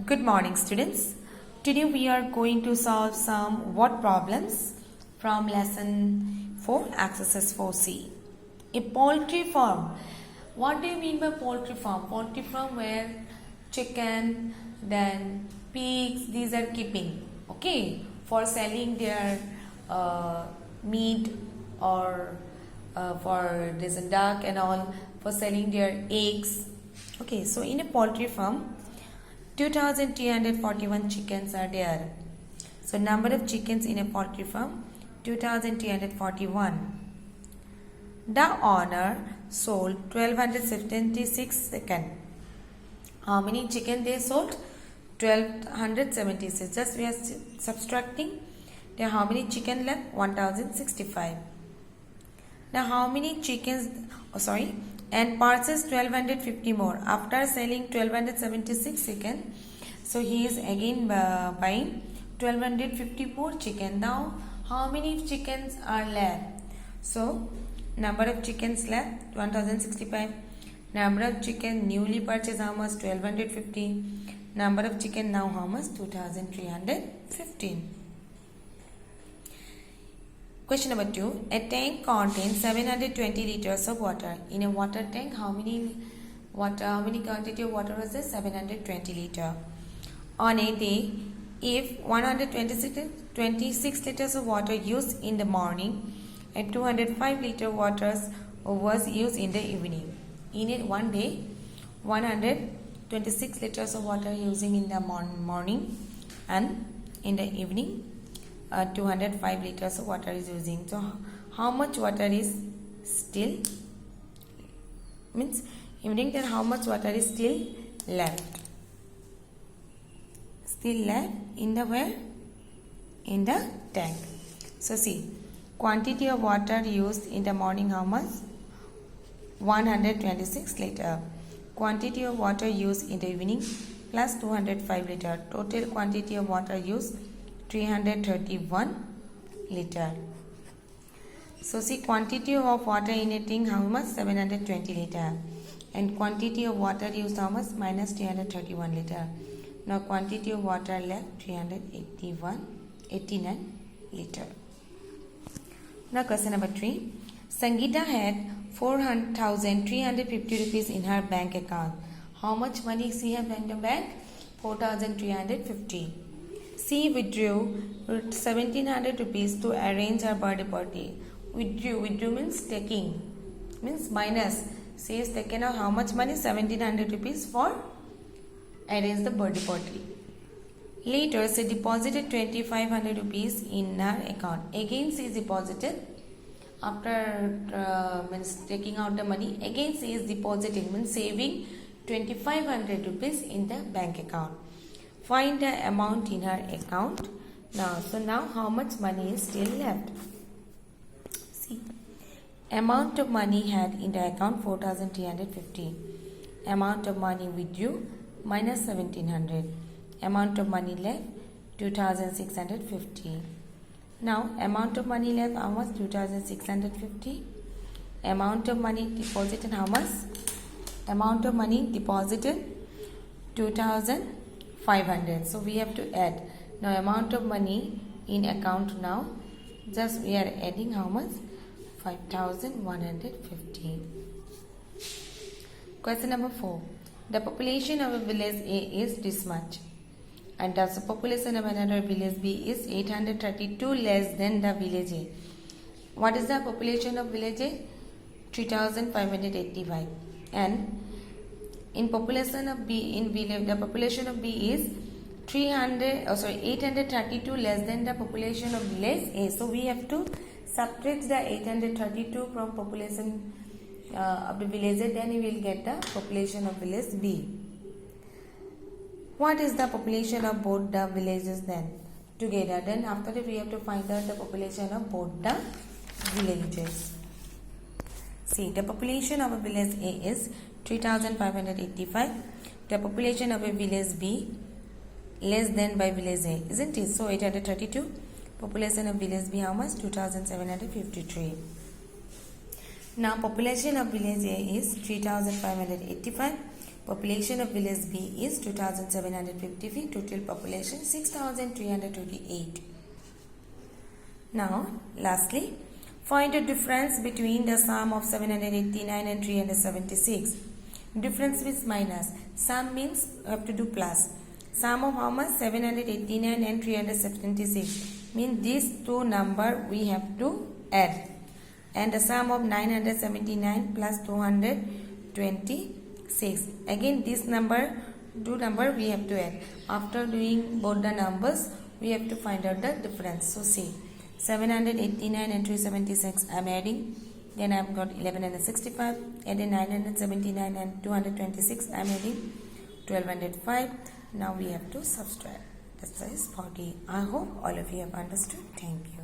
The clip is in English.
Good morning, students. Today we are going to solve some word problems from lesson 4, exercise 4C. A poultry farm. What do you mean by poultry farm? Poultry farm where chicken, then pigs, these are keeping, okay, for selling their meat or for this duck and all, for selling their eggs. Okay, so in a poultry farm, 2,341 chickens are there. So number of chickens in a poultry farm, 2,341. The owner sold 1,276 seconds. How many chicken they sold? 1,276. Just we are subtracting. Then how many chicken left? 1,065. Now how many chickens? And purchased 1,250 more after selling 1,276 chicken. So he is again buying 1,250 more chicken. Now how many chickens are left? So number of chickens left 1,065. Number of chicken newly purchased how much? 1,250. Number of chicken now how much? 2,315. Question number 2. A tank contains 720 liters of water. In a water tank, how many quantity of water was there? 720 liter. On a day, if 126 liters of water used in the morning and 205 liter waters was used in the evening. In it one day, 126 liters of water using in the morning and in the evening 205 liters of water is using. So how much water is still, means evening, then how much water is still left? Still left in the where? In the tank. So see, quantity of water used in the morning how much? 126 liter. Quantity of water used in the evening plus 205 liter. Total quantity of water used 331 liter. So see, quantity of water in a tank how much? 720 liter. And quantity of water used how much? Minus 331 liter. Now quantity of water left 389 liter. Now question number 3. Sangeeta had 4,350 rupees in her bank account. How much money she has in the bank? 4,350. She withdrew 1,700 rupees to arrange her birthday party. Withdrew means taking, means minus. She has taken out how much money? 1,700 rupees for arrange the birthday party. Later, she deposited 2,500 rupees in her account. Again, she is deposited after means taking out the money. Again, she is depositing, means saving 2,500 rupees in the bank account. Find the amount in her account. Now how much money is still left? See, amount of money had in the account 4,350. Amount of money withdrew minus 1,700. Amount of money left 2,650. Now amount of money left how much? 2,650. Amount of money deposited how much? Amount of money deposited 2,500. So we have to add. Now amount of money in account now, just we are adding how much? 5,150. Question number 4. The population of a village A is this much, and the population of another village B is 832 less than the village A. What is the population of village A? 3,585. And in population of B in village, the population of B is 832 less than the population of village A. So we have to subtract the 832 from population of the village A, then we will get the population of village B. What is the population of both the villages then together? Then after that we have to find out the population of both the villages. See, the population of a village A is 3,585. The population of a village B less than by village A, isn't it? So 832. Population of village B how much? 2,753. Now population of village A is 3,585. Population of village B is 2753. Total population 6328. Now, lastly, find the difference between the sum of 789 and 376. Difference is minus. Sum means you have to do plus. Sum of how much? 789 and 376. Means these two number we have to add. And the sum of 979 plus 226. Again this two number we have to add. After doing both the numbers, we have to find out the difference. So see, 789 and 376 I am adding. Then I have got 1165. And then 979 and 226 I am adding. 1205. Now we have to subtract. This is 40. I hope all of you have understood. Thank you.